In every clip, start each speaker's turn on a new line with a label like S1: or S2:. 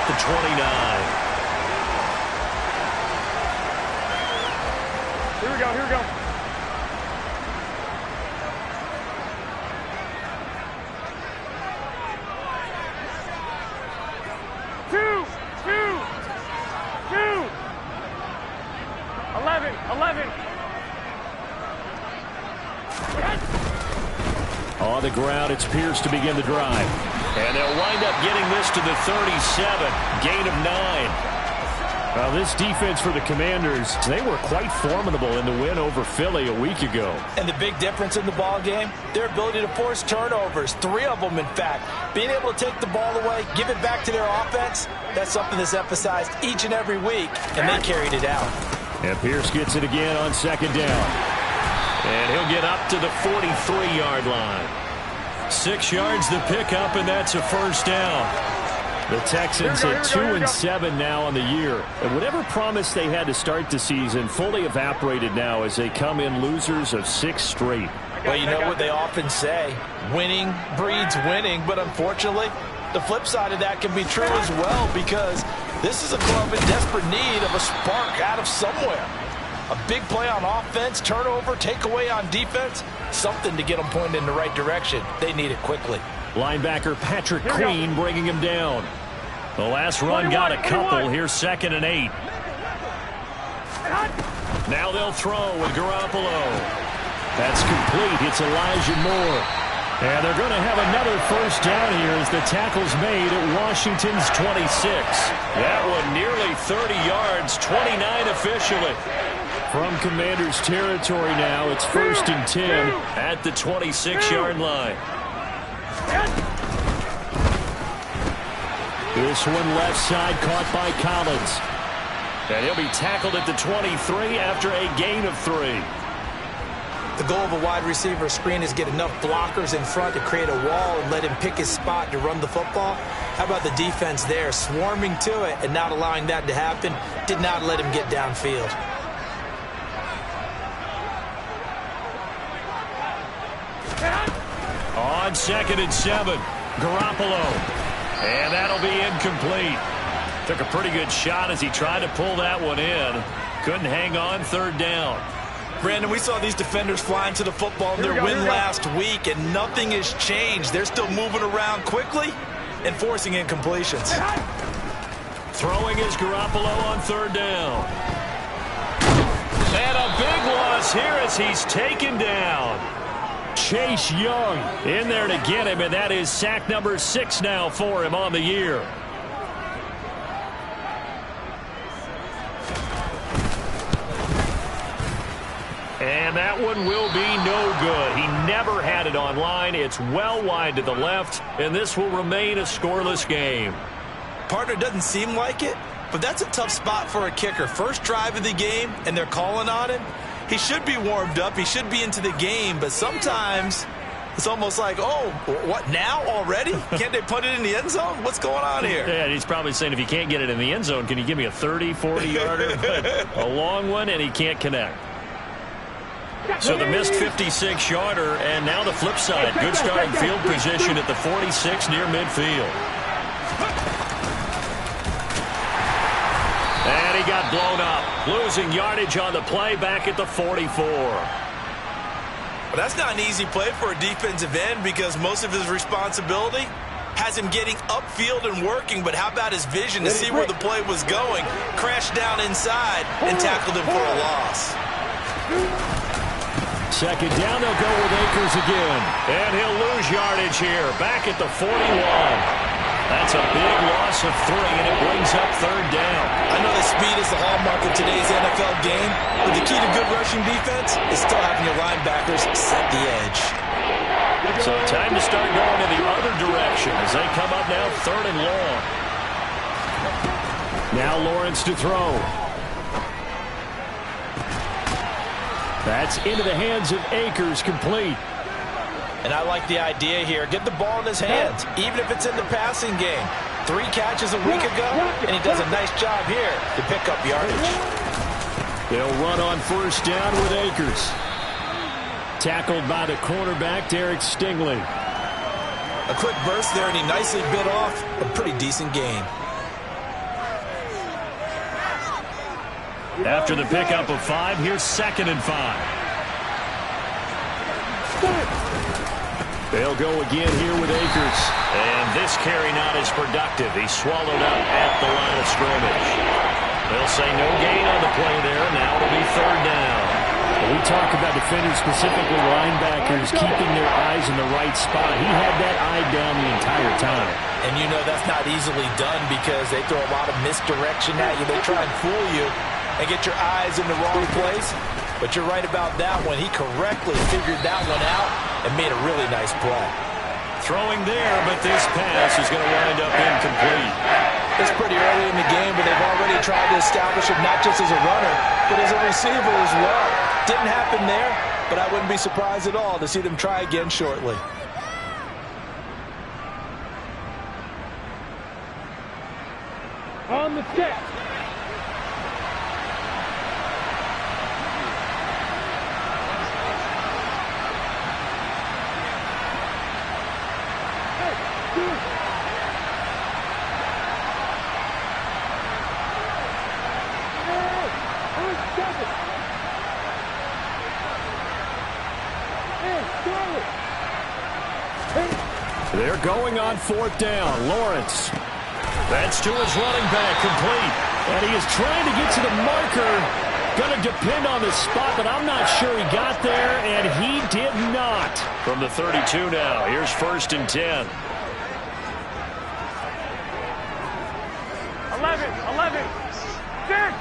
S1: at the 29.
S2: Here we go, here we go. Two. 11.
S1: On the ground, it's Pierce to begin the drive. And they'll wind up getting this to the 37. Gain of 9. Well, this defense for the Commanders, they were quite formidable in the win over Philly a week ago.
S3: And the big difference in the ball game, their ability to force turnovers, 3 of them in fact. Being able to take the ball away, give it back to their offense, that's something that's emphasized each and every week, and they carried it out.
S1: And Pierce gets it again on second down. And he'll get up to the 43-yard line. 6 yards the pickup, and that's a first down. The Texans at 2-7 now on the year. And whatever promise they had to start the season fully evaporated now as they come in losers of 6 straight.
S3: Well, you know what they often say, winning breeds winning, but unfortunately, the flip side of that can be true as well, because this is a club in desperate need of a spark out of somewhere. A big play on offense, turnover, takeaway on defense, something to get them pointed in the right direction. They need it quickly.
S1: Linebacker Patrick Queen bringing him down. The last run got a couple. Here's 2nd and 8. Now they'll throw with Garoppolo. That's complete. It's Elijah Moore. And they're going to have another first down here as the tackle's made at Washington's 26. That one nearly 30 yards, 29 officially. From Commanders territory now, it's 1st and 10 at the 26-yard line. This one left side caught by Collins. And he'll be tackled at the 23 after a gain of 3.
S3: The goal of a wide receiver screen is get enough blockers in front to create a wall and let him pick his spot to run the football. How about the defense there, swarming to it and not allowing that to happen? Did not let him get downfield.
S1: On 2nd and 7, Garoppolo. And that'll be incomplete. Took a pretty good shot as he tried to pull that one in. Couldn't hang on, 3rd down.
S3: Brandon, we saw these defenders flying to the football in their win last week, and nothing has changed. They're still moving around quickly and forcing incompletions.
S1: Throwing is Garoppolo on 3rd down. And a big loss here as he's taken down. Chase Young in there to get him, and that is sack number 6 now for him on the year. And that one will be no good. He never had it on line. It's well wide to the left, and this will remain a scoreless game.
S3: Partner, doesn't seem like it, but that's a tough spot for a kicker. First drive of the game, and they're calling on him. He should be warmed up. He should be into the game, but sometimes it's almost like, oh, what, now already? Can't they put it in the end zone? What's going on here?
S1: Yeah, he's probably saying, if you can't get it in the end zone, can you give me a 30, 40-yarder? But a long one, and he can't connect. So the missed 56-yarder, and now the flip side. Good starting field position at the 46 near midfield. And he got blown up, losing yardage on the play back at the 44.
S3: Well, that's not an easy play for a defensive end because most of his responsibility has him getting upfield and working, but how about his vision to see where the play was going, crashed down inside, and tackled him for a loss.
S1: 2nd down, they'll go with Akers again. And he'll lose yardage here, back at the 41. That's a big loss of 3, and it brings up 3rd down.
S3: I know that speed is the hallmark of today's NFL game, but the key to good rushing defense is still having your linebackers set the edge.
S1: So time to start going in the other direction as they come up now 3rd and long. Now Lawrence to throw. That's into the hands of Akers, complete.
S3: And I like the idea here. Get the ball in his hands, even if it's in the passing game. 3 catches a week ago, and he does a nice job here to pick up yardage.
S1: They'll run on 1st down with Akers. Tackled by the cornerback, Derek Stingley.
S3: A quick burst there, and he nicely bit off a pretty decent game.
S1: After the pickup of 5, here's 2nd and 5. They'll go again here with Akers. And this carry not as productive. He's swallowed up at the line of scrimmage. They'll say no gain on the play there. Now it'll be 3rd down.
S2: We talk about defenders, specifically linebackers, keeping their eyes in the right spot. He had that eye down the entire time.
S3: And you know that's not easily done because they throw a lot of misdirection at you. They try and fool you and get your eyes in the wrong place. But you're right about that one. He correctly figured that one out and made a really nice play.
S1: Throwing there, but this pass is going to wind up incomplete.
S3: It's pretty early in the game, but they've already tried to establish him not just as a runner, but as a receiver as well. Didn't happen there, but I wouldn't be surprised at all to see them try again shortly.
S2: On the step.
S1: They're going on 4th down. Lawrence. That's to his running back, complete. And he is trying to get to the marker. Going to depend on the spot, but I'm not sure he got there, and he did not. From the 32 now, here's 1st and 10.
S2: 11. 6.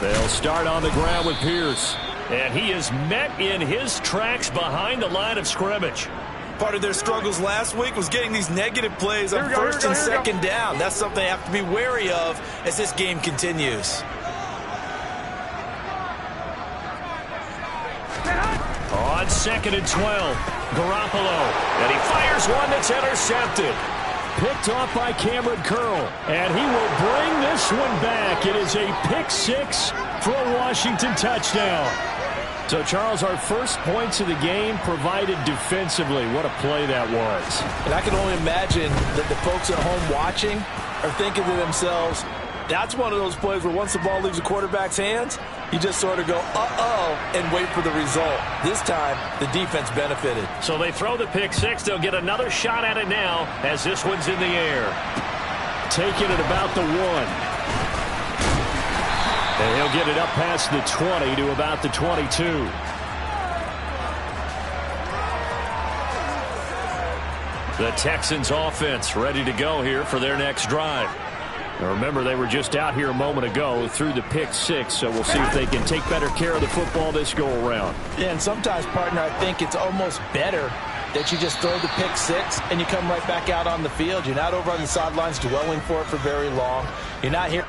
S1: They'll start on the ground with Pierce. And he is met in his tracks behind the line of scrimmage.
S3: Part of their struggles last week was getting these negative plays on 1st and 2nd down. That's something they have to be wary of as this game continues.
S1: On 2nd and 12, Garoppolo. And he fires one that's intercepted. Picked off by Cameron Curl. And he will bring this one back. It is a pick 6 for a Washington touchdown. So, Charles, our first points of the game provided defensively. What a play that was.
S3: And I can only imagine that the folks at home watching are thinking to themselves, that's one of those plays where once the ball leaves the quarterback's hands, you just sort of go, uh-oh, and wait for the result. This time, the defense benefited.
S1: So they throw the pick 6. They'll get another shot at it now as this one's in the air. Taking it about the 1. And he'll get it up past the 20 to about the 22. The Texans offense ready to go here for their next drive. Now remember, they were just out here a moment ago through the pick 6, so we'll see if they can take better care of the football this go-around.
S3: Yeah, and sometimes, partner, I think it's almost better that you just throw the pick 6 and you come right back out on the field. You're not over on the sidelines dwelling for it for very long. You're not here.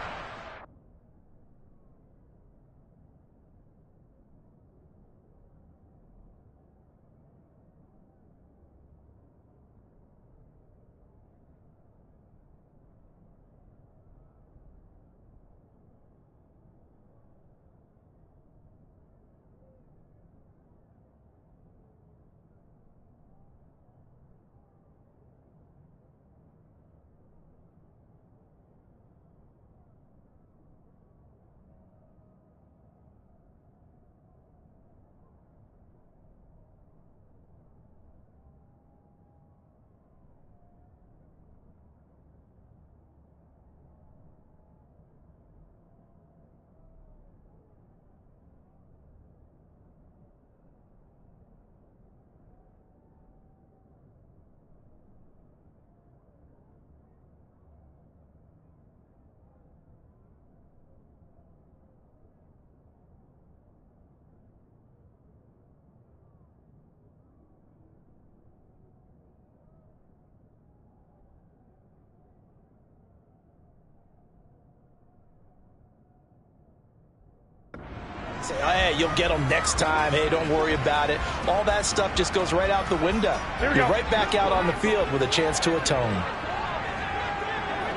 S3: Say, hey, you'll get them next time. Hey, don't worry about it. All that stuff just goes right out the window. You're right back out on the field with a chance to atone.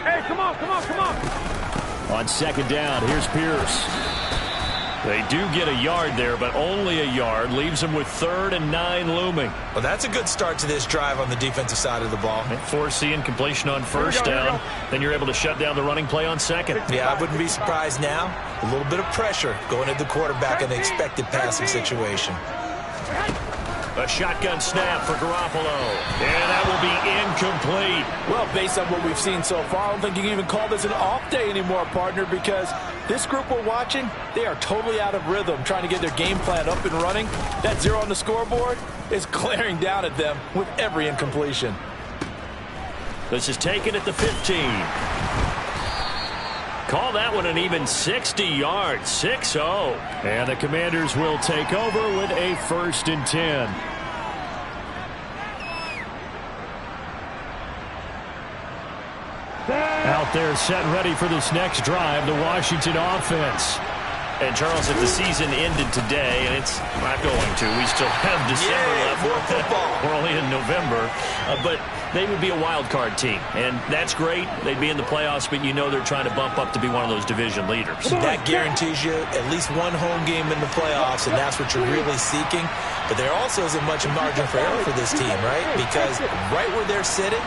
S2: Hey, come on.
S1: On 2nd down, here's Pierce. They do get a yard there, but only a yard. Leaves them with 3rd and 9 looming.
S3: Well, that's a good start to this drive on the defensive side of the ball.
S1: Force the incompletion on first down. Then you're able to shut down the running play on second.
S3: Yeah, I wouldn't be surprised now. A little bit of pressure going at the quarterback in the expected passing situation.
S1: A shotgun snap for Garoppolo. And that will be incomplete.
S4: Well, based on what we've seen so far, I don't think you can even call this an off day anymore, partner, because this group we're watching, they are totally out of rhythm, trying to get their game plan up and running. That 0 on the scoreboard is glaring down at them with every incompletion.
S1: This is taken at the 15. Call that one an even 60 yards, 6-0. And the Commanders will take over with a 1st and 10. Out there set and ready for this next drive, the Washington offense. And, Charles, if the season ended today, and it's not going to, we still have December left.
S3: More football.
S1: We're only in November. But they would be a wild card team, and that's great. They'd be in the playoffs, but you know they're trying to bump up to be one of those division leaders.
S3: That guarantees you at least one home game in the playoffs, and that's what you're really seeking. But there also isn't much margin for error for this team, right? Because right where they're sitting,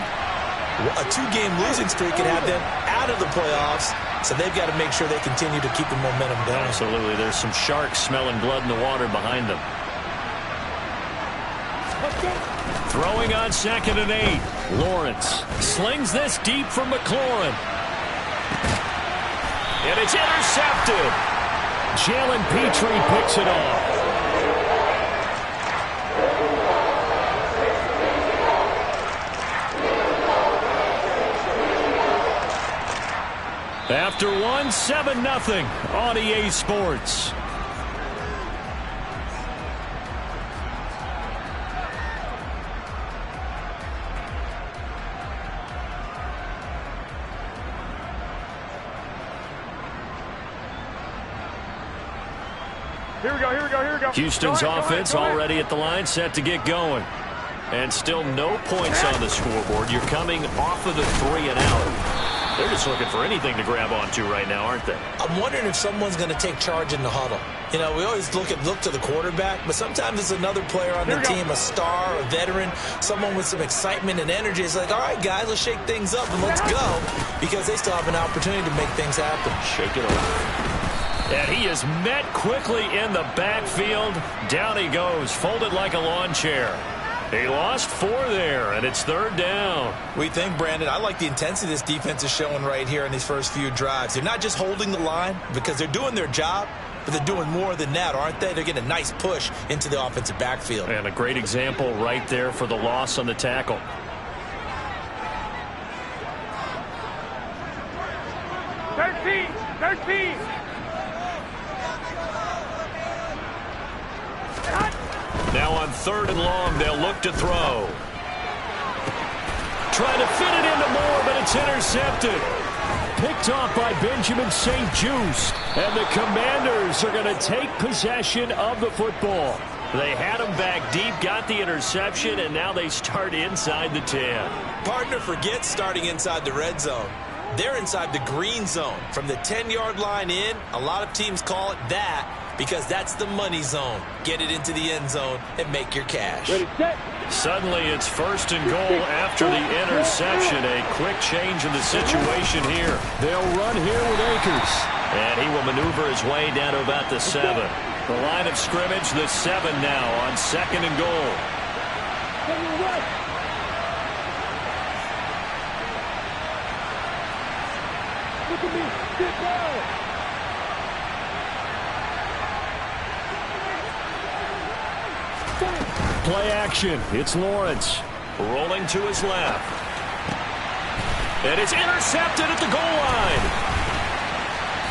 S3: a 2-game losing streak can have them out of the playoffs, so they've got to make sure they continue to keep the momentum going.
S1: Absolutely. There's some sharks smelling blood in the water behind them. Throwing on 2nd and 8. Lawrence slings this deep from McLaurin. And it's intercepted. Jalen Petrie picks it off. After 7-0 on EA Sports.
S5: Here we go.
S1: Houston's offense already at the line, set to get going. And still no points on the scoreboard. You're coming off of the 3 and out. They're just looking for anything to grab onto right now, aren't they?
S3: I'm wondering if someone's going to take charge in the huddle. You know, we always look to the quarterback, but sometimes it's another player on the team, a star, a veteran, someone with some excitement and energy. It's like, all right, guys, let's shake things up and let's go, because they still have an opportunity to make things happen.
S1: Shake it up. And he is met quickly in the backfield. Down he goes, folded like a lawn chair. He lost 4 there, and it's 3rd down.
S3: We think, Brandon, I like the intensity this defense is showing right here in these first few drives. They're not just holding the line because they're doing their job, but they're doing more than that, aren't they? They're getting a nice push into the offensive backfield.
S1: And a great example right there for the loss on the tackle.
S5: Thirteen.
S1: Now on 3rd and long, they'll look to throw. Trying to fit it into Moore, but it's intercepted. Picked off by Benjamin St-Juste. And the Commanders are going to take possession of the football. They had him back deep, got the interception, and now they start inside the 10.
S3: Partner forgets starting inside the red zone. They're inside the green zone. From the 10-yard line in, a lot of teams call it that, because that's the money zone. Get it into the end zone and make your cash.
S1: Suddenly it's 1st and goal after the interception. A quick change in the situation here. They'll run here with Akers. And he will maneuver his way down to about the 7. The line of scrimmage, the 7 now on 2nd and goal.
S5: Look at me. Get down.
S1: Play action. It's Lawrence. Rolling to his left. And it's intercepted at the goal line.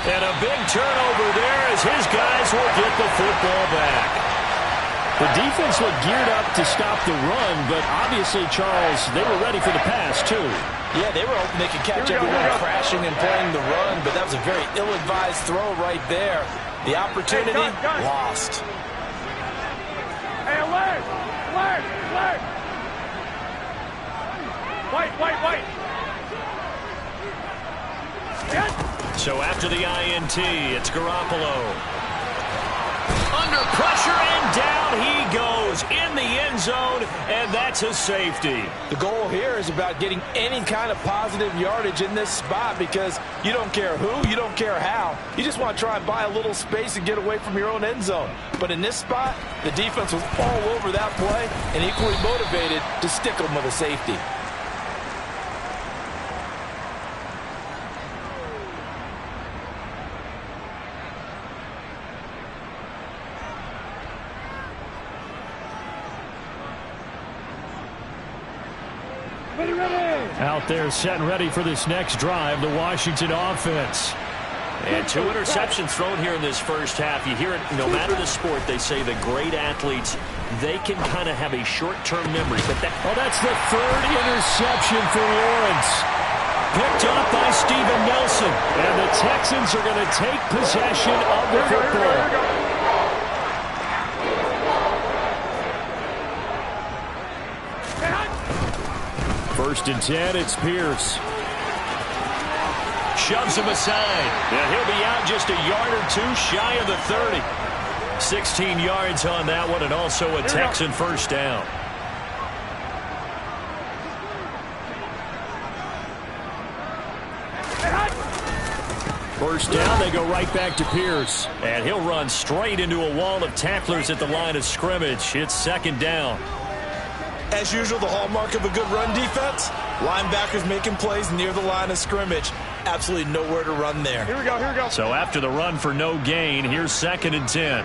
S1: And a big turnover there as his guys will get the football back. The defense looked geared up to stop the run, but obviously, Charles, they were ready for the pass, too.
S4: Yeah, they were hoping they could catch everyone crashing and playing the run, but that was a very ill-advised throw right there. The opportunity lost.
S5: Hey, leg! White!
S1: So after the INT, it's Garoppolo. under pressure, and down he goes in the end zone, and that's a safety.
S4: The goal here is about getting any kind of positive yardage in this spot because you don't care who, you don't care how. You just want to try and buy a little space and get away from your own end zone. But in this spot, the defense was all over that play and equally motivated to stick them with a safety.
S1: Out there set and ready for this next drive, the Washington offense.
S2: And 2 interceptions thrown here in this first half. You hear it, no matter the sport, they say the great athletes, they can kind of have a short-term memory. But
S1: that's the 3rd interception for Lawrence. Picked up by Steven Nelson. And the Texans are going to take possession of the football. First and 10, it's Pierce. Shoves him aside. And he'll be out just a yard or 2 shy of the 30. 16 yards on that one, and also a Texan first down. First down, they go right back to Pierce. And he'll run straight into a wall of tacklers at the line of scrimmage. It's 2nd down.
S4: As usual, the hallmark of a good run defense, linebackers making plays near the line of scrimmage. Absolutely nowhere to run there.
S5: Here we go.
S1: So after the run for no gain, here's 2nd and 10.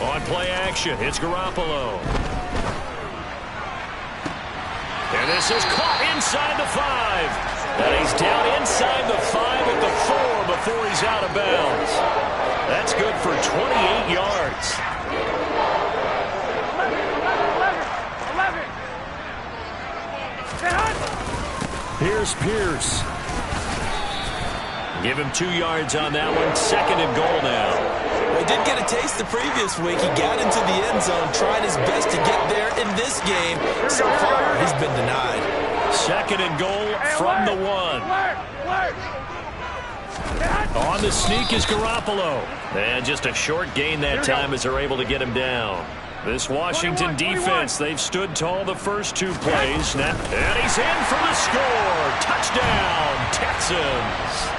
S1: On play action, it's Garoppolo. And this is caught inside the 5. And he's down inside the 5 at the 4 before he's out of bounds. That's good for 28 yards.
S5: 11.
S1: Here's Pierce. Give him 2 yards on that one. 2nd and goal now.
S4: He did get a taste the previous week. He got into the end zone, trying his best to get there in this game. So far, he's been denied.
S1: 2nd and goal from the 1. On the sneak is Garoppolo. And just a short gain that time as they're able to get him down. This Washington defense, they've stood tall the first 2 plays. Now, and he's in for the score. Touchdown, Texans.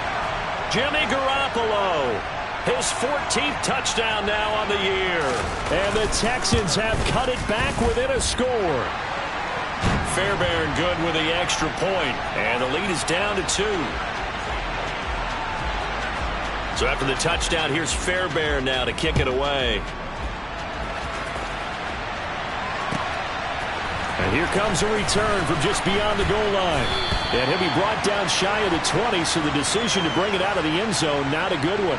S1: Jimmy Garoppolo, his 14th touchdown now on the year. And the Texans have cut it back within a score. Fairbairn good with the extra point. And the lead is down to 2. So after the touchdown, here's Fairbairn now to kick it away. And here comes a return from just beyond the goal line. And he'll be brought down shy of the 20, so the decision to bring it out of the end zone, not a good one.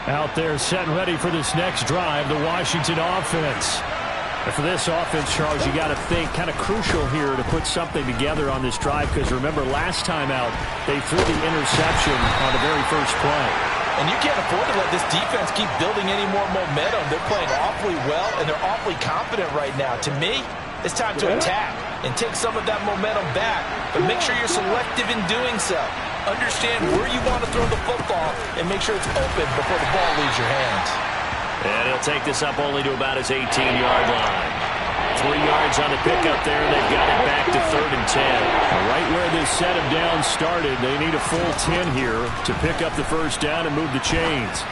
S1: Out there set and ready for this next drive, the Washington offense. And for this offense, Charles, you got to think kind of crucial here to put something together on this drive, because remember last time out they threw the interception on the very first play.
S4: And you can't afford to let this defense keep building any more momentum. They're playing awfully well, and they're awfully confident right now. To me, it's time to attack and take some of that momentum back, but make sure you're selective in doing so. Understand where you want to throw the football and make sure it's open before the ball leaves your hands.
S1: And he'll take this up only to about his 18-yard line. 3 yards on the pickup there, and they've got it back to 3rd and 10. Right where this set of downs started, they need a full 10 here to pick up the first down and move the chains.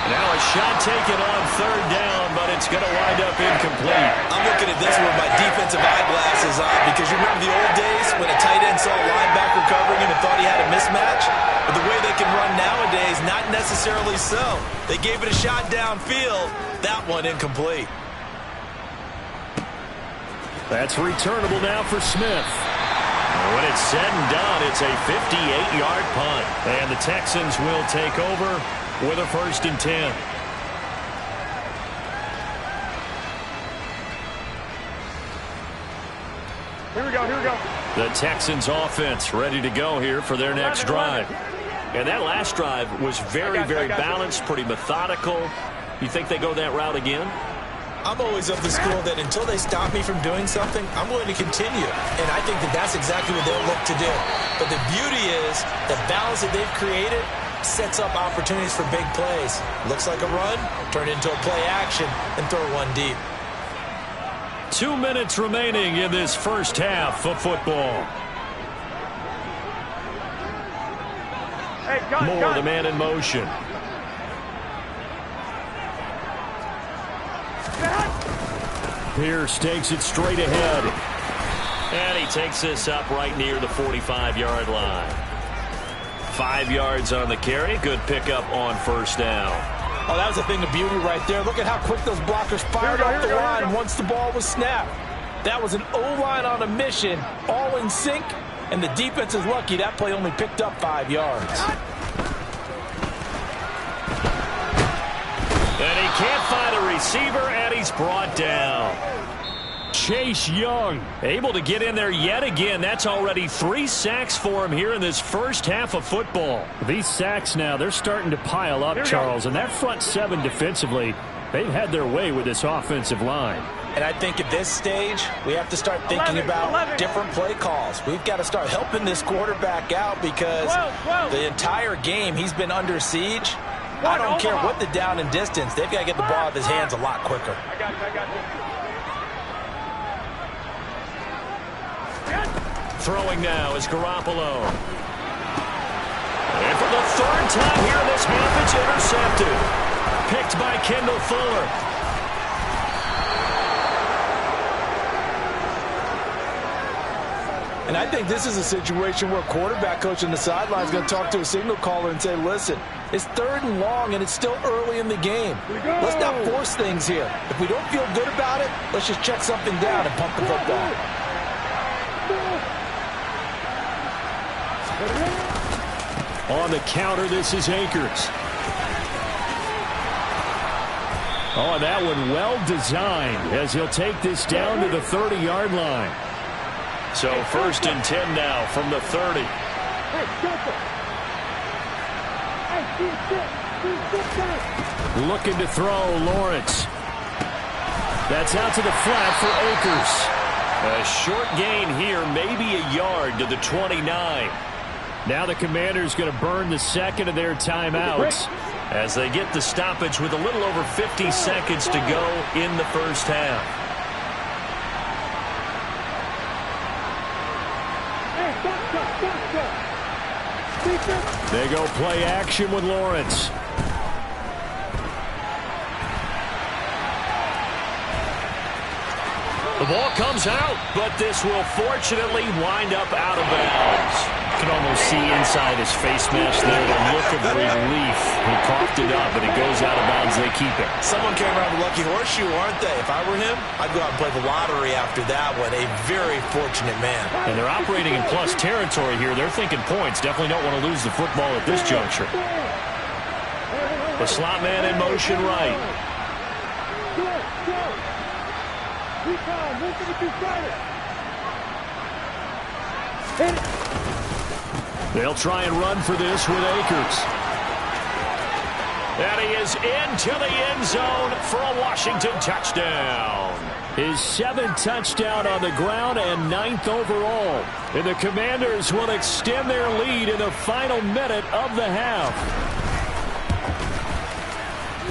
S1: Now a shot taken on 3rd down, but it's going to wind up incomplete.
S4: I'm looking at this with my defensive eyeglasses on, because you remember the old days when a tight end saw a linebacker covering him and thought he had a mismatch? But the way they can run nowadays, not necessarily so. They gave it a shot downfield. That one incomplete.
S1: That's returnable now for Smith. When it's said and done, it's a 58-yard punt. And the Texans will take over with a 1st and 10.
S5: Here we go.
S1: The Texans offense ready to go here for their next drive. And that last drive was very balanced, pretty methodical.
S2: You think they go that route again?
S4: I'm always of the school that until they stop me from doing something, I'm going to continue. And I think that that's exactly what they'll look to do. But the beauty is the balance that they've created sets up opportunities for big plays. Looks like a run, turn it into a play action, and throw one deep.
S1: 2 minutes remaining in this first half of football.
S5: Hey, gun,
S1: Moore,
S5: gun.
S1: the man in motion. Pierce takes it straight ahead.
S2: And he takes this up right near the 45-yard line. 5 yards on the carry. Good pickup on first down.
S4: Oh, that was a thing of beauty right there. Look at how quick those blockers fired off the line once the ball was snapped. That was an O-line on a mission, all in sync, and the defense is lucky that play only picked up 5 yards.
S2: And he can't find a receiver, and he's brought down.
S1: Chase Young
S2: Able to get in there yet again. That's already 3 sacks for him here in this first half of football.
S1: These sacks now, they're starting to pile up, Charles. And that front 7 defensively, they've had their way with this offensive line.
S4: And I think at this stage, we have to start thinking about different play calls. We've got to start helping this quarterback out because the entire game he's been under siege. I don't care what the down and distance. They've got to get the ball out of his hands a lot quicker.
S5: I got you.
S2: Throwing now is Garoppolo. And for the 3rd time here in this half, it's intercepted. Picked by Kendall Fuller.
S4: And I think this is a situation where a quarterback coach on the sideline is going to talk to a signal caller and say, listen, it's 3rd and long and it's still early in the game. Let's not force things here. If we don't feel good about it, let's just check something down and pump the football.
S1: On the counter, this is Akers. Oh, that one well designed as he'll take this down to the 30-yard line.
S2: So 1st and 10 now from the 30.
S1: Looking to throw, Lawrence. That's out to the flat for Akers.
S2: A short gain here, maybe a yard to the 29.
S1: Now the Commanders going to burn the 2nd of their timeouts
S2: as they get the stoppage with a little over 50 seconds to go in the first half.
S1: They go play action with Lawrence.
S2: The ball comes out, but this will fortunately wind up out of bounds.
S1: You can almost see inside his face mask there the look of relief. He coughed it up, but it goes out of bounds. They keep it.
S4: Someone came around with lucky horseshoe, aren't they? If I were him, I'd go out and play the lottery after that one. A very fortunate man.
S1: And they're operating in plus territory here. They're thinking points. Definitely don't want to lose the football at this juncture.
S2: The slot man in motion right.
S1: They'll try and run for this with Akers.
S2: And he is into the end zone for a Washington touchdown.
S1: His 7th touchdown on the ground and 9th overall. And the Commanders will extend their lead in the final minute of the half.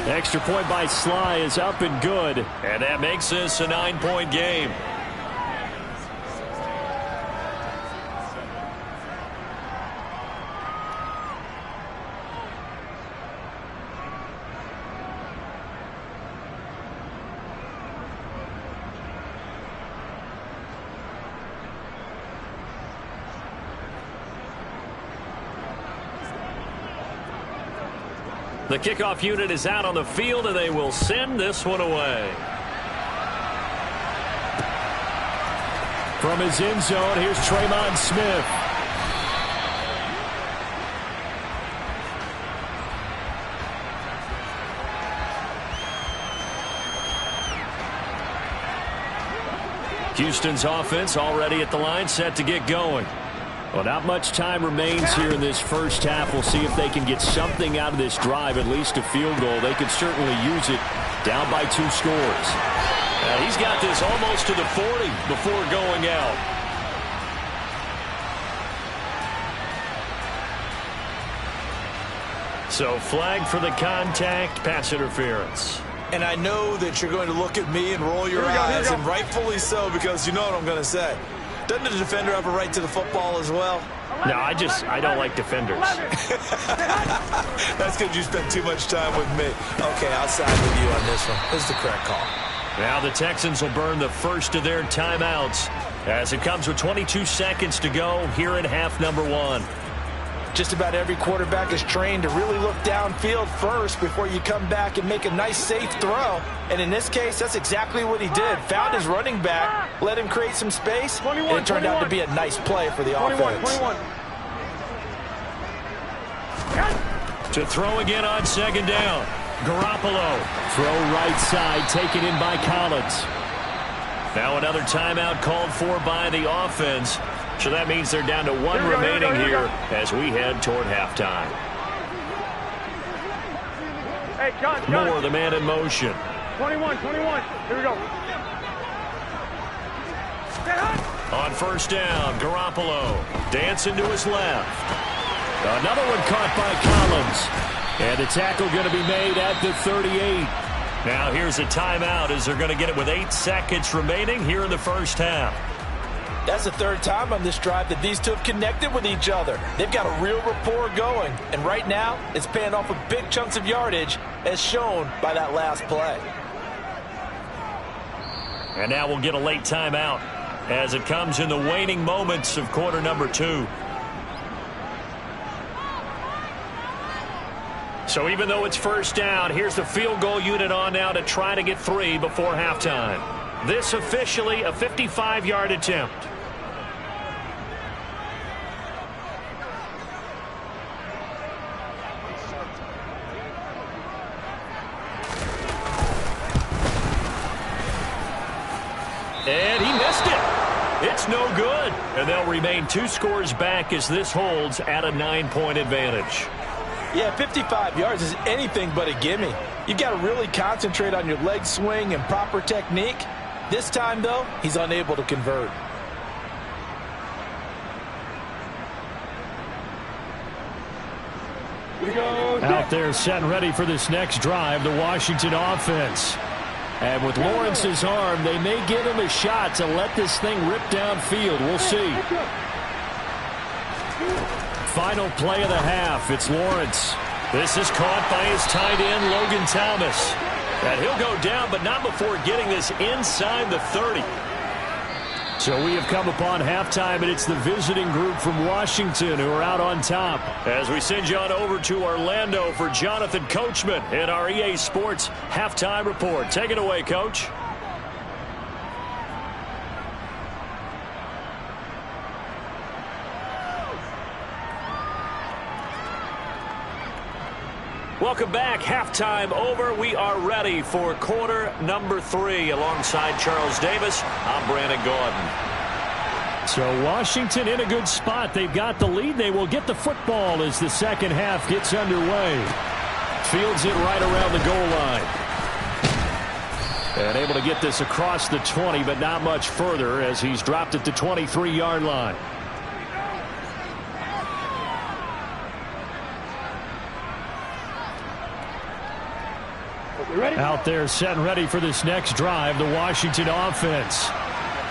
S1: Extra point by Sly is up and good.
S2: And that makes this a 9-point game. The kickoff unit is out on the field, and they will send this one away.
S1: From his end zone, here's Tremon Smith.
S2: Houston's offense already at the line, set to get going.
S1: Well, not much time remains here in this first half. We'll see if they can get something out of this drive, at least a field goal. They could certainly use it, down by 2 scores.
S2: He's got this almost to the 40 before going out. So flag for the contact, pass interference.
S4: And I know that you're going to look at me and roll your eyes, and rightfully so, because you know what I'm going to say. Doesn't the defender have a right to the football as well?
S2: No, I don't like defenders.
S4: That's because you spend too much time with me. Okay, I'll side with you on this one. This is the correct call.
S2: Now the Texans will burn the first of their timeouts as it comes with 22 seconds to go here in half number 1.
S3: Just about every quarterback is trained to really look downfield first before you come back and make a nice, safe throw. And in this case, that's exactly what he did. Found his running back, let him create some space, and it turned out to be a nice play for the offense.
S2: To throw again on second down. Garoppolo.
S1: Throw right side, taken in by Collins.
S2: Now another timeout called for by the offense. So that means they're down to 1 remaining here as we head toward halftime.
S5: Hey, John.
S2: Moore, the man in motion.
S5: 21. Here we go.
S2: On first down, Garoppolo dancing to his left. Another one caught by Collins.
S1: And the tackle going to be made at the 38.
S2: Now here's a timeout as they're going to get it with 8 seconds remaining here in the first half.
S3: That's the 3rd time on this drive that these two have connected with each other. They've got a real rapport going. And right now, it's paying off with big chunks of yardage, as shown by that last play.
S2: And now we'll get a late timeout as it comes in the waning moments of quarter number 2. So even though it's first down, here's the field goal unit on now to try to get 3 before halftime. This officially a 55-yard attempt. And he missed it. It's no good. And they'll remain 2 scores back as this holds at a 9-point advantage.
S3: Yeah, 55 yards is anything but a gimme. You've got to really concentrate on your leg swing and proper technique. This time, though, he's unable to convert.
S1: Out there set and ready for this next drive, the Washington offense. And with Lawrence's arm, they may give him a shot to let this thing rip downfield. We'll see. Final play of the half. It's Lawrence.
S2: This is caught by his tight end, Logan Thomas. And he'll go down, but not before getting this inside the 30.
S1: So we have come upon halftime, and it's the visiting group from Washington who are out on top.
S2: As we send you on over to Orlando for Jonathan Coachman in our EA Sports Halftime Report. Take it away, Coach. Welcome back. Halftime over. We are ready for quarter number 3. Alongside Charles Davis, I'm Brandon Gordon.
S1: So Washington in a good spot. They've got the lead. They will get the football as the second half gets underway. Fields it right around the goal line. And able to get this across the 20, but not much further as he's dropped it to 23-yard line. Out there set and ready for this next drive, the Washington offense.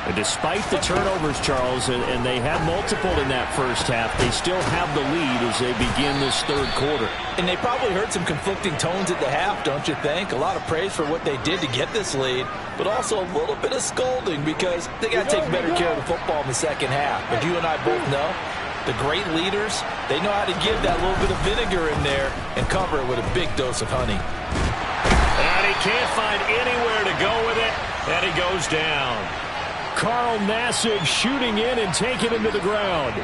S1: And despite the turnovers, Charles, and they had multiple in that first half, they still have the lead as they begin this third quarter.
S3: And they probably heard some conflicting tones at the half, don't you think? A lot of praise for what they did to get this lead, but also a little bit of scolding because they got to take better care of the football in the second half. But you and I both know the great leaders, they know how to give that little bit of vinegar in there and cover it with a big dose of honey.
S2: And he can't find anywhere to go with it, and he goes down.
S1: Carl Nassib shooting in and taking him to the ground.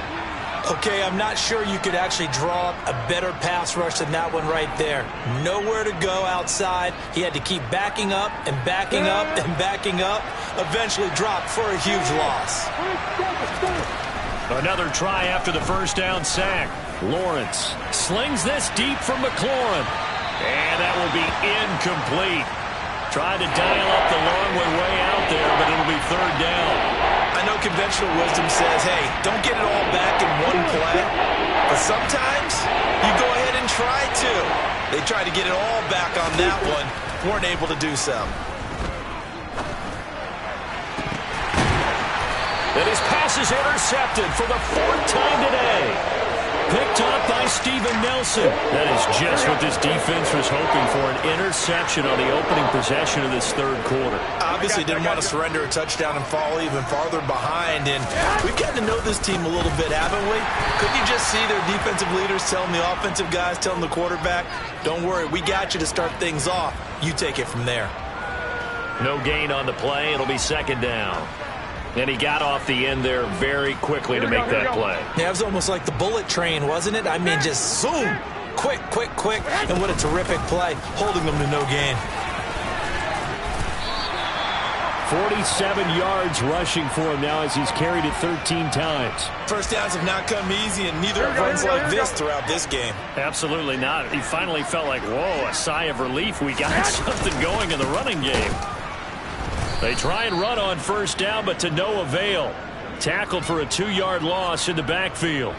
S3: Okay, I'm not sure you could actually draw up a better pass rush than that one right there. Nowhere to go outside. He had to keep backing up and backing up and backing up. Eventually dropped for a huge loss.
S1: Another try after the first down sack. Lawrence slings this deep from McLaurin. And that will be incomplete. Tried to dial up the long way out there, but it'll be third down.
S3: I know conventional wisdom says, hey, don't get it all back in one play. But sometimes you go ahead and try to. They tried to get it all back on that one. Weren't able to do so.
S2: And his pass is intercepted for the fourth time today.
S1: Picked up by Steven Nelson. That is just what this defense was hoping for, an interception on the opening possession of this third quarter.
S3: Obviously didn't want to surrender a touchdown and fall even farther behind. And we've gotten to know this team a little bit, haven't we? Couldn't you just see their defensive leaders telling the offensive guys, telling the quarterback, don't worry, we got you to start things off. You take it from there.
S2: No gain on the play. It'll be second down. And he got off the end there very quickly to make that play.
S3: Yeah, it was almost like the bullet train, wasn't it? I mean, just zoom. Quick, quick, quick. And what a terrific play, holding them to no gain.
S1: 47 yards rushing for him now as he's carried it 13 times.
S3: First downs have not come easy, and neither have runs like this throughout this game.
S1: Absolutely not. He finally felt like, whoa, a sigh of relief. We got something going in the running game. They try and run on first down, but to no avail. Tackled for a 2-yard loss in the backfield.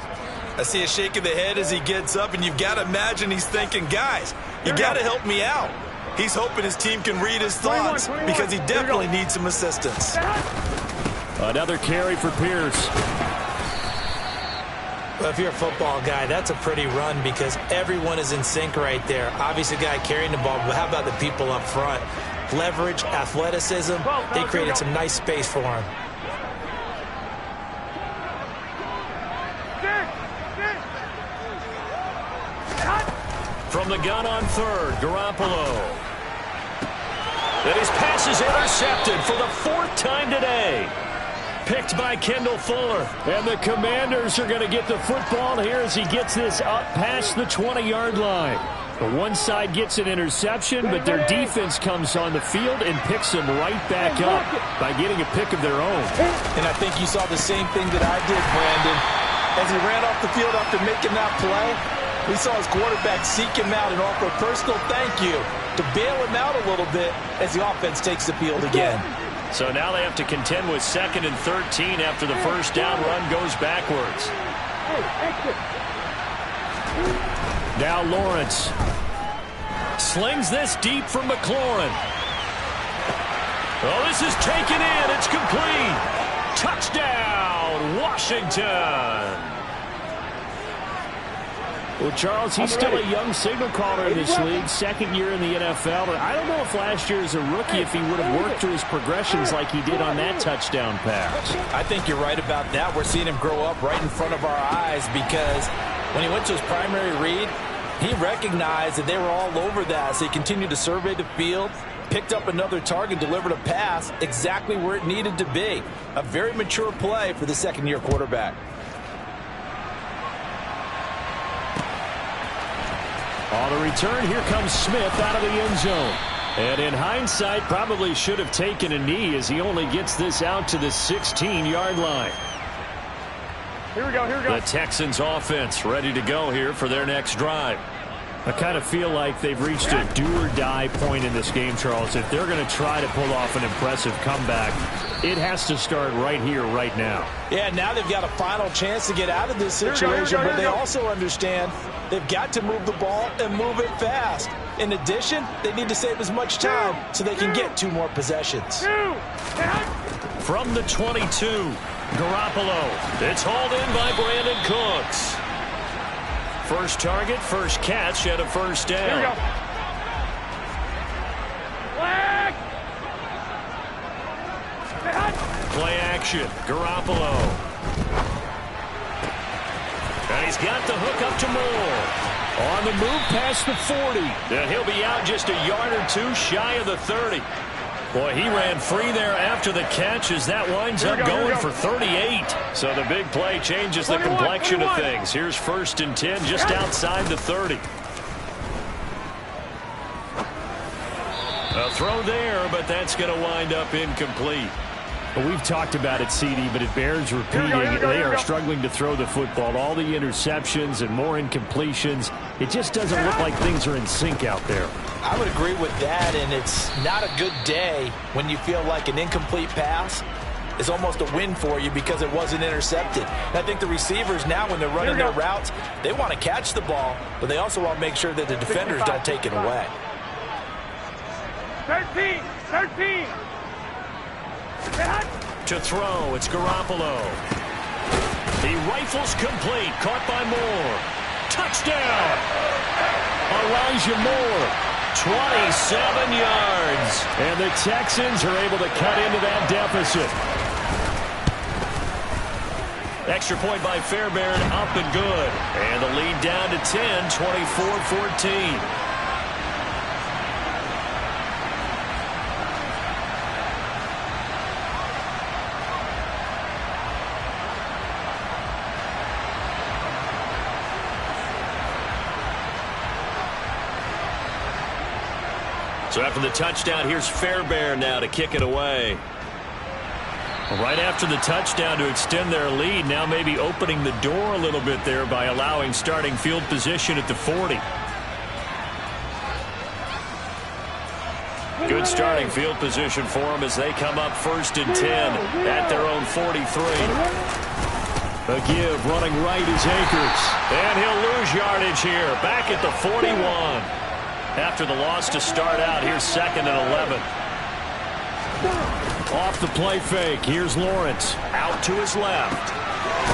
S3: I see a shake of the head as he gets up, and you've got to imagine he's thinking, guys, you got to help me out. He's hoping his team can read his thoughts because he definitely needs some assistance.
S1: Another carry for Pierce.
S6: Well, if you're a football guy, that's a pretty run because everyone is in sync right there. Obviously, the guy carrying the ball, but how about the people up front? Leverage, athleticism, they created some nice space for him.
S1: From the gun on third, Garoppolo. And his pass is intercepted for the fourth time today. Picked by Kendall Fuller. And the Commanders are going to get the football here as he gets this up past the 20-yard line. The one side gets an interception, but their defense comes on the field and picks them right back up by getting a pick of their own.
S3: And I think you saw the same thing that I did, Brandon. As he ran off the field after making that play, we saw his quarterback seek him out and offer a personal thank you to bail him out a little bit as the offense takes the field again.
S1: So now they have to contend with 2nd and 13 after the first down run goes backwards. Now Lawrence slings this deep from McLaurin. Oh, this is taken in. It's complete. Touchdown, Washington. Well, Charles, he's still a young signal caller in this league, second year in the NFL. But I don't know if last year as a rookie, if he would have worked through his progressions like he did on that touchdown pass.
S6: I think you're right about that. We're seeing him grow up right in front of our eyes because when he went to his primary read, he recognized that they were all over that. So he continued to survey the field, picked up another target, delivered a pass exactly where it needed to be. A very mature play for the second-year quarterback.
S1: On the return, here comes Smith out of the end zone. And in hindsight, probably should have taken a knee as he only gets this out to the 16-yard line.
S5: Here we go, here we go.
S1: The Texans offense ready to go here for their next drive. I kind of feel like they've reached a do-or-die point in this game, Charles. If they're going to try to pull off an impressive comeback, it has to start right here, right now.
S6: Yeah, now they've got a final chance to get out of this situation, but they also understand they've got to move the ball and move it fast. In addition, they need to save as much time so they can get 2 more possessions.
S1: From the 22, Garoppolo. It's hauled in by Brandon Cooks. First target, first catch at a first down.
S5: Here we go. Flag!
S1: Play action, Garoppolo. And he's got the hook up to Moore. On the move past the 40. And he'll be out just a yard or 2 shy of the 30. Boy, he ran free there after the catch as that winds up going for 38. So the big play changes the complexion of things. Here's 1st and 10 just outside the 30. A throw there, but that's going to wind up incomplete. Well, we've talked about it, CD, but it bears repeating. They are struggling to throw the football. All the interceptions and more incompletions. It just doesn't look like things are in sync out there.
S6: I would agree with that, and it's not a good day when you feel like an incomplete pass is almost a win for you because it wasn't intercepted. And I think the receivers now, when they're running their routes, they want to catch the ball, but they also want to make sure that the defenders don't take it away.
S5: 13.
S1: To throw, it's Garoppolo. He rifles complete, caught by Moore. Touchdown! Elijah Moore, 27 yards. And the Texans are able to cut into that deficit. Extra point by Fairbairn, up and good. And the lead down to 10, 24-14. So after the touchdown, here's Fairbairn now to kick it away. Right after the touchdown to extend their lead, now maybe opening the door a little bit there by allowing starting field position at the 40. Good starting field position for them as they come up 1st and 10 at their own 43. A give, running right is Akers. And he'll lose yardage here, back at the 41. After the loss to start out, here's 2nd and 11. Off the play fake, here's Lawrence. Out to his left.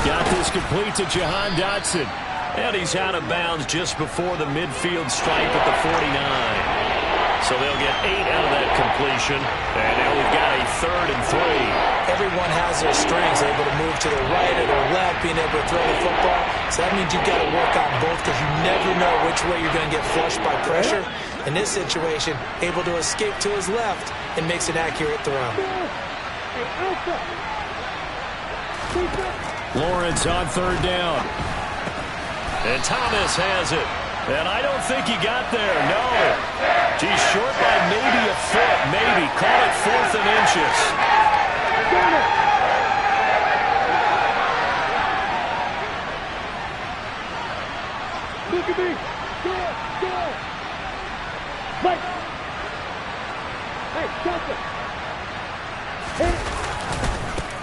S1: Got this complete to Jahan Dotson. And he's out of bounds just before the midfield stripe at the 49. So they'll get 8 out of that completion. And now we've got a 3rd and 3.
S6: Everyone has their strengths, able to move to their right or their left, being able to throw the football. So that means you've got to work on both because you never know which way you're going to get flushed by pressure. In this situation, able to escape to his left and makes an accurate throw.
S1: Lawrence on 3rd down. And Thomas has it. And I don't think he got there. No. He's short by maybe a foot. Maybe. Call it 4th and inches.
S5: Look at me. Go. Mike. Hey, Johnson.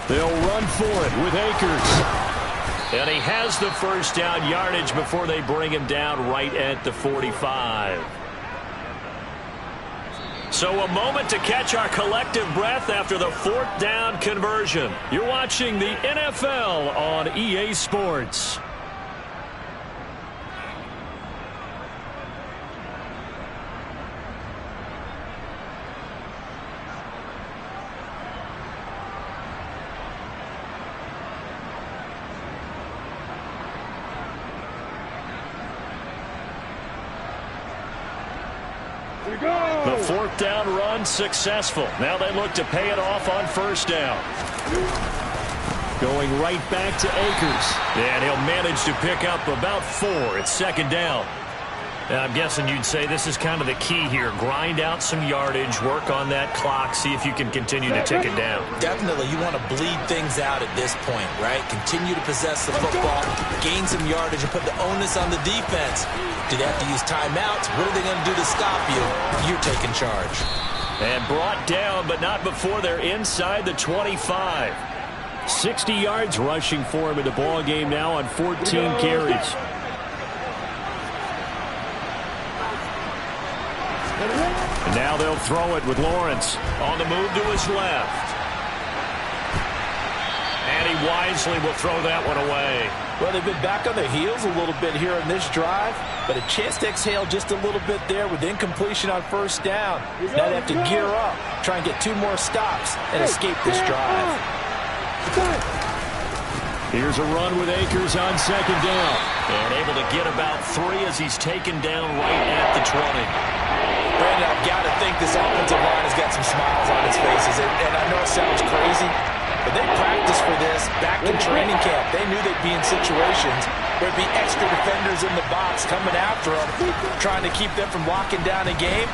S1: They'll run for it with Akers. And he has the 1st down yardage before they bring him down right at the 45. So a moment to catch our collective breath after the 4th down conversion. You're watching the NFL on EA Sports. The 4th down run successful. Now they look to pay it off on 1st down. Going right back to Akers. And he'll manage to pick up about 4 at 2nd down. And I'm guessing you'd say this is kind of the key here. Grind out some yardage, work on that clock, see if you can continue to tick it down.
S6: Definitely, you want to bleed things out at this point, right? Continue to possess the football, gain some yardage, and put the onus on the defense. Do they have to use timeouts? What are they going to do to stop you? You're taking charge.
S1: And brought down, but not before they're inside the 25. 60 yards rushing for him in the ball game now on 14 carries. And now they'll throw it with Lawrence on the move to his left. And he wisely will throw that one away.
S6: Well, they've been back on their heels a little bit here in this drive, but a chance to exhale just a little bit there with incompletion on 1st down. Now they have to gear up, try and get 2 more stops, and escape this drive.
S1: Here's a run with Akers on 2nd down. And able to get about 3 as he's taken down right at the 20.
S6: Brandon, I've got to think this offensive line has got some smiles on its faces. And I know it sounds crazy, but they practiced for this back in training camp. They knew they'd be in situations where there'd be extra defenders in the box coming after them, trying to keep them from locking down a game.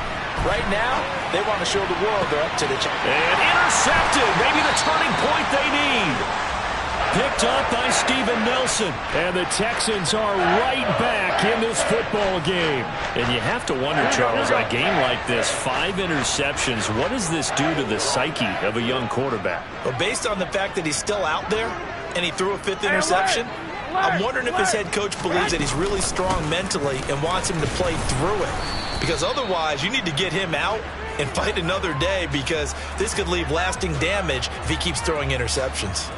S3: Right now, they want to show the world they're up to the challenge.
S2: And intercepted. Maybe the turning point they need. Picked up by Steven Nelson.
S1: And the Texans are right back in this football game.
S2: And you have to wonder, Charles, a game like this, 5 interceptions, what does this do to the psyche of a young quarterback?
S3: Well, based on the fact that he's still out there and he threw a 5th interception, I'm wondering if his head coach believes that he's really strong mentally and wants him to play through it. Because otherwise, you need to get him out and fight another day, because this could leave lasting damage if he keeps throwing interceptions.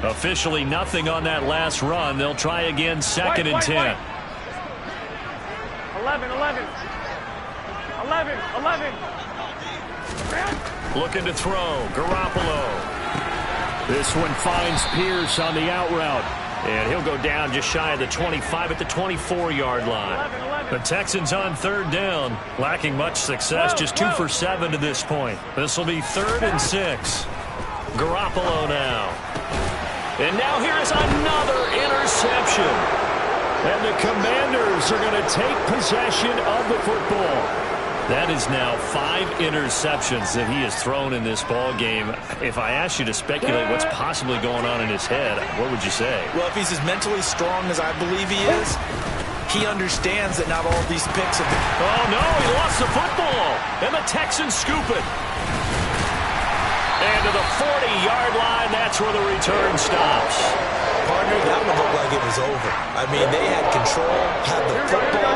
S2: Officially nothing on that last run. They'll try again, 2nd and 10.
S5: 11.
S2: Looking to throw. Garoppolo.
S1: This one finds Pierce on the out route.
S2: And he'll go down just shy of the 25 at the 24-yard line. The Texans on 3rd down, lacking much success, just 2 for 7 to this point. This will be 3rd and 6. Garoppolo now. And now here is another interception.
S1: And the Commanders are going to take possession of the football.
S2: That is now 5 interceptions that he has thrown in this ball game. If I asked you to speculate what's possibly going on in his head, what would you say?
S3: Well, if he's as mentally strong as I believe he is, he understands that not all these picks have been...
S2: Oh, no, he lost the football. And the Texans scoop it. And to the 40-yard line, that's where the return stops.
S3: Partner, that one looked like it was over. I mean, they had control, had the football,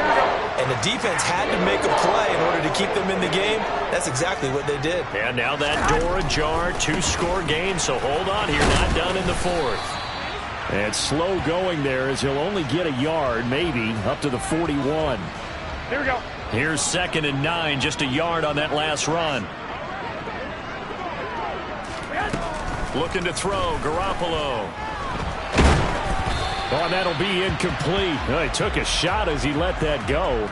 S3: and the defense had to make a play in order to keep them in the game. That's exactly what they did.
S2: And now that door ajar, 2-score game, so hold on here, not done in the 4th.
S1: And slow going there as he'll only get a yard, maybe, up to the 41.
S5: Here we go.
S2: Here's 2nd and 9, just a yard on that last run. Looking to throw, Garoppolo.
S1: Oh, that'll be incomplete. He took a shot as he let that go.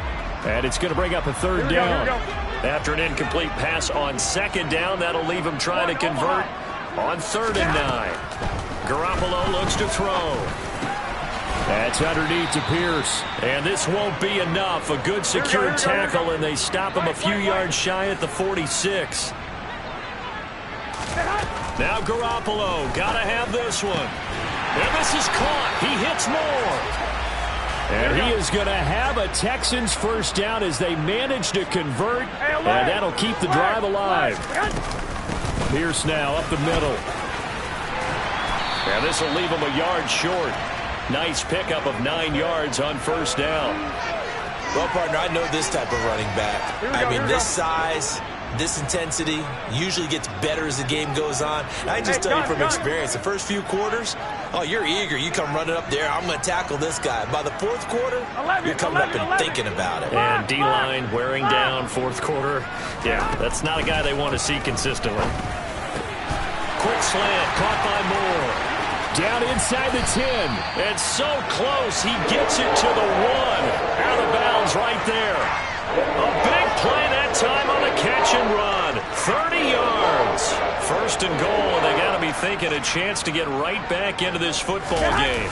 S1: And it's going to bring up a 3rd down.
S2: After an incomplete pass on 2nd down, that'll leave him trying to convert on 3rd and 9. Garoppolo looks to throw.
S1: That's underneath to Pierce.
S2: And this won't be enough. A good secured tackle, and they stop him a few yards shy at the 46. Now Garoppolo, got to have this one. And this is caught. He hits more.
S1: And he is going to have a Texans 1st down as they manage to convert. And that'll keep the drive alive. Pierce now up the middle.
S2: And this will leave him a yard short. Nice pickup of 9 yards on 1st down.
S3: Well, partner, I know this type of running back. I mean, this size, this intensity usually gets better as the game goes on. I just tell you from experience, the first few quarters, oh, you're eager. You come running up there, I'm going to tackle this guy. By the 4th quarter, you're coming up and thinking about it.
S2: And D-line wearing down 4th quarter. Yeah, that's not a guy they want to see consistently. Quick slant, caught by Moore.
S1: Down inside the 10.
S2: And so close, he gets it to the 1. Out of bounds right there. A big play that time on the catch and run. 30 yards. 1st and goal, and they got to be thinking a chance to get right back into this football game.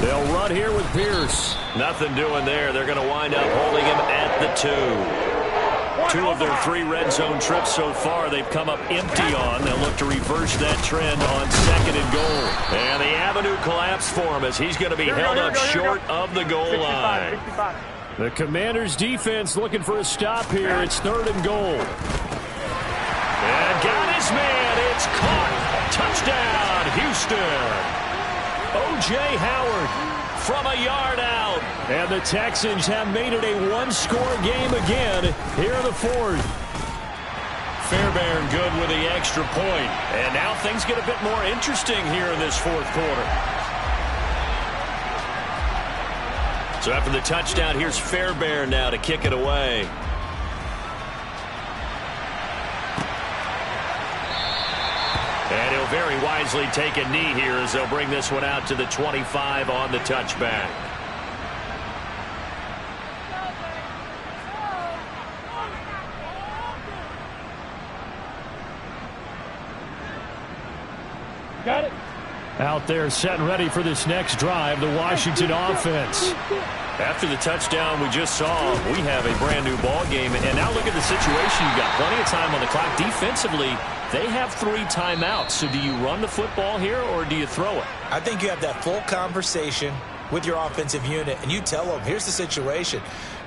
S1: They'll run here with Pierce.
S2: Nothing doing there. They're going to wind up holding him at the 2. 2 of their 3 red zone trips so far, they've come up empty on. They'll look to reverse that trend on 2nd and goal. And the avenue collapsed for him as he's going to be held up short of the goal line.
S1: The Commanders' defense looking for a stop here. It's 3rd and goal.
S2: And got his man. It's caught. Touchdown, Houston. O.J. Howard from a yard out.
S1: And the Texans have made it a 1-score game again here in the 4th.
S2: Fairbairn good with the extra point. And now things get a bit more interesting here in this 4th quarter. So after the touchdown, here's Fairbairn now to kick it away. And he'll very wisely take a knee here as they'll bring this one out to the 25 on the touchback.
S5: Got it.
S1: Out there setting ready for this next drive, the Washington offense.
S2: After the touchdown we just saw, we have a brand new ball game. And now look at the situation. You've got plenty of time on the clock. Defensively, they have 3 timeouts. So do you run the football here or do you throw it?
S6: I think you have that full conversation with your offensive unit, and you tell them, here's the situation.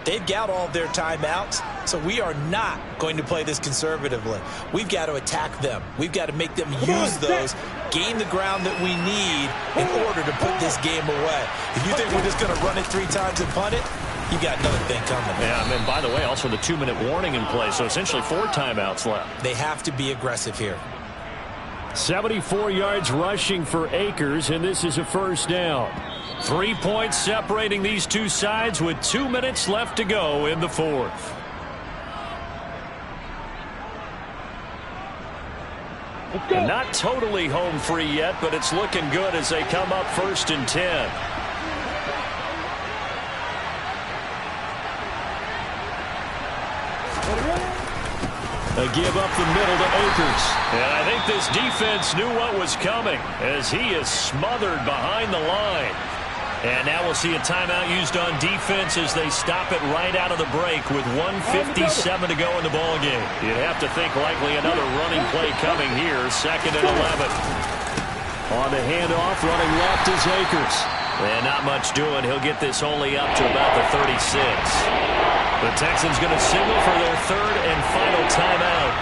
S6: They've got all of their timeouts, so we are not going to play this conservatively. We've got to attack them. We've got to make them use those, gain the ground that we need in order to put this game away. If you think we're just going to run it 3 times and punt it, you got another thing coming.
S2: Yeah, and by the way, also the 2-minute warning in play, so essentially 4 timeouts left.
S6: They have to be aggressive here.
S1: 74 yards rushing for Akers, and this is a first down.
S2: 3 points separating these two sides with 2 minutes left to go in the fourth. And not totally home free yet, but it's looking good as they come up 1st and 10.
S1: They give up the middle to Akers.
S2: And I think this defense knew what was coming as he is smothered behind the line. And now we'll see a timeout used on defense as they stop it right out of the break with 1:57 to go in the ballgame. You'd have to think likely another running play coming here, 2nd and 11.
S1: On the handoff, running left is Akers.
S2: And not much doing. He'll get this only up to about the 36. The Texans going to signal for their 3rd and final timeout.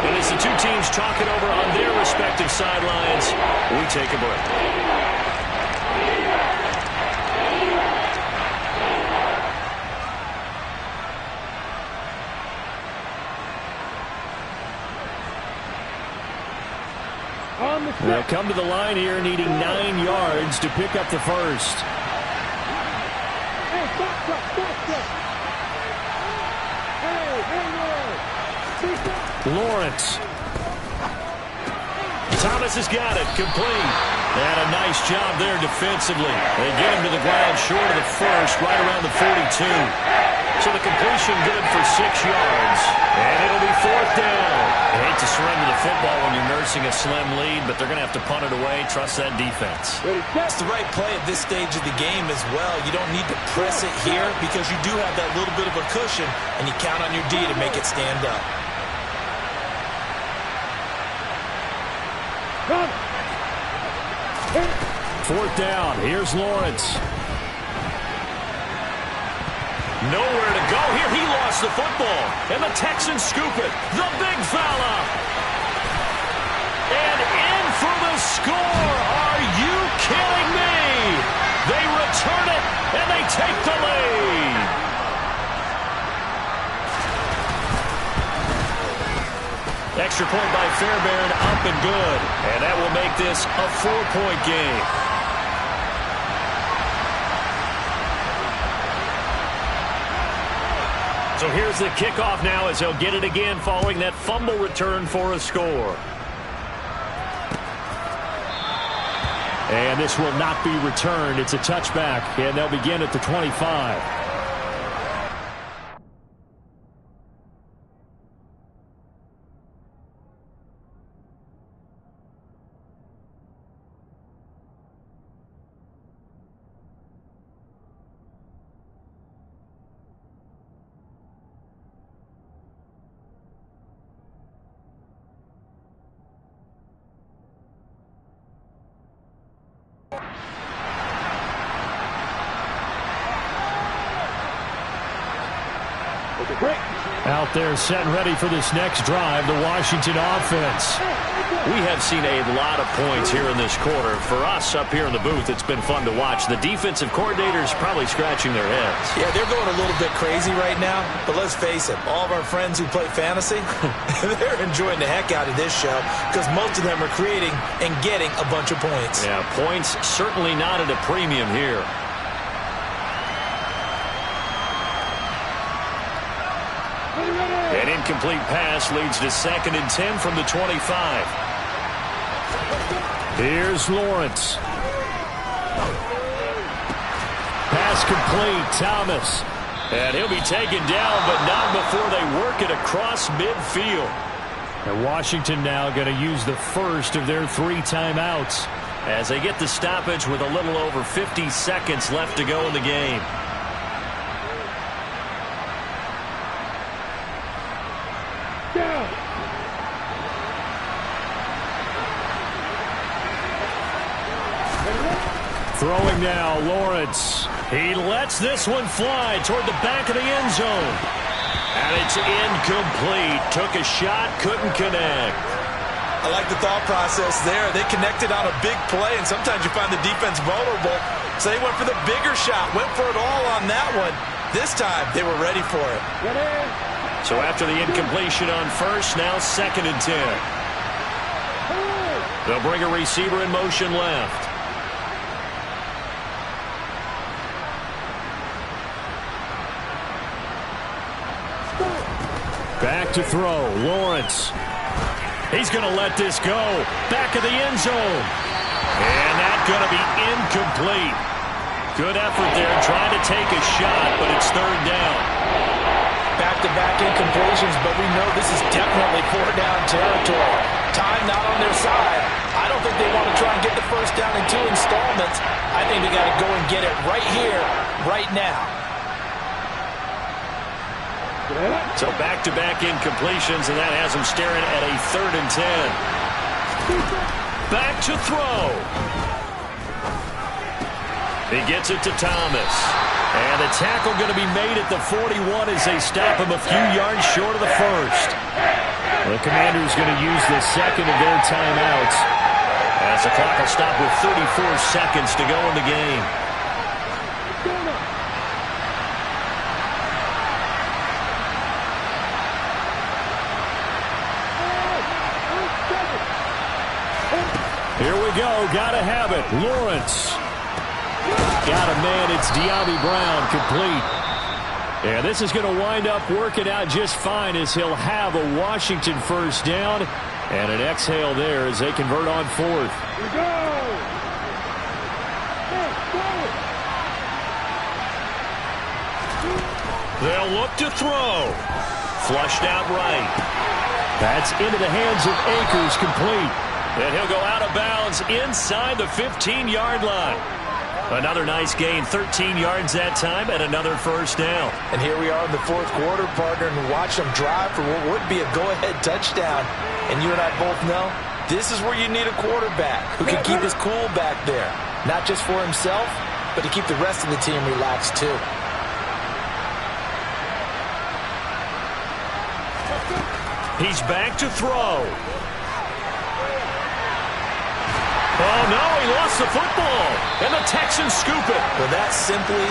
S2: And as the two teams talk it over on their respective sidelines, we take a break.
S1: They'll come to the line here needing 9 yards to pick up the first. Lawrence.
S2: Thomas has got it. Complete. And a nice job there defensively. They get him to the ground short of the first, right around the 42. So the completion good for 6 yards. And it'll be 4th down. I hate to surrender the football when you're nursing a slim lead, but they're going to have to punt it away. Trust that defense.
S6: That's the right play at this stage of the game as well. You don't need to press it here because you do have that little bit of a cushion, and you count on your D to make it stand up.
S1: 4th down. Here's Lawrence.
S2: Nowhere to go here. He lost the football. And the Texans scoop it. The big fella. And in for the score. Are you kidding me? They return it, and they take the lead. Extra point by Fairbairn, up and good. And that will make this a 4-point game. So here's the kickoff now as he'll get it again following that fumble return for a score.
S1: And this will not be returned. It's a touchback, and they'll begin at the 25. Out there set and ready for this next drive, the Washington offense.
S2: We have seen a lot of points here in this quarter. For us up here in the booth, it's been fun to watch. The defensive coordinators probably scratching their heads.
S6: Yeah, they're going a little bit crazy right now, but let's face it, all of our friends who play fantasy, they're enjoying the heck out of this show because most of them are creating and getting a bunch of points.
S2: Yeah, points certainly not at a premium here. An incomplete pass leads to 2nd and 10 from the 25.
S1: Here's Lawrence. Pass complete, Thomas.
S2: And he'll be taken down, but not before they work it across midfield.
S1: And Washington now going to use the first of their 3 timeouts.
S2: as they get the stoppage with a little over 50 seconds left to go in the game. Throwing now, Lawrence. He lets this one fly toward the back of the end zone. And it's incomplete. Took a shot, couldn't connect.
S3: I like the thought process there. They connected on a big play, and sometimes you find the defense vulnerable. So they went for the bigger shot, went for it all on that one. This time, they were ready for it.
S2: So after the incompletion on first, now 2nd and 10. They'll bring a receiver in motion left. Back to throw, Lawrence. He's going to let this go. Back of the end zone. And that's going to be incomplete. Good effort there, trying to take a shot, but it's 3rd down.
S6: Back-to-back incompletions, but we know this is definitely 4th-down territory. Time not on their side. I don't think they want to try and get the first down in 2 installments. I think they got to go and get it right here, right now.
S2: So back-to-back incompletions, and that has them staring at a 3rd and 10. Back to throw. He gets it to Thomas. And the tackle going to be made at the 41 as they stop him a few yards short of the first. The Commanders going to use the 2nd of their timeouts as the clock will stop with 34 seconds to go in the game. Here we go. Got to have it. Lawrence. Got a man. It's De'Ami Brown, complete. Yeah, this is going to wind up working out just fine as he'll have a Washington first down and an exhale there as they convert on 4th.
S5: Here we go.
S2: They'll look to throw. Flushed out right. That's into the hands of Akers, complete. And he'll go out of bounds inside the 15-yard line. Another nice gain, 13 yards that time, and another first down.
S6: And here we are in the 4th quarter, partner, and watch them drive for what would be a go-ahead touchdown. And you and I both know this is where you need a quarterback who can keep his cool back there. Not just for himself, but to keep the rest of the team relaxed too.
S2: He's back to throw. Oh, no, he lost the football, and the Texans scoop it.
S6: Well, that simply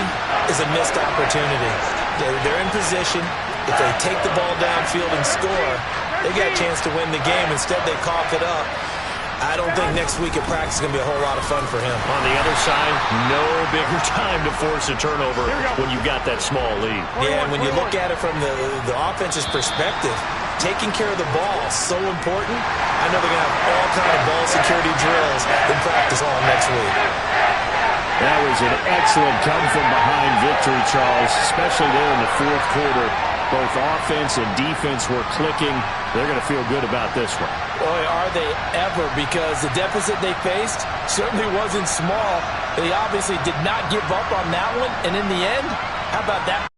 S6: is a missed opportunity. They're in position. If they take the ball downfield and score, they got a chance to win the game. Instead, they cough it up. I don't think next week at practice is going to be a whole lot of fun for him.
S2: On the other side, no bigger time to force a turnover when you've got that small lead.
S6: Yeah, and when you look at it from the offense's perspective, taking care of the ball is so important. I know they're going to have all kind of ball security drills in practice all next week.
S2: That was an excellent come-from-behind victory, Charles, especially there in the 4th quarter. Both offense and defense were clicking. They're going to feel good about this one.
S6: Boy, are they ever, because the deficit they faced certainly wasn't small. They obviously did not give up on that one, and in the end, how about that?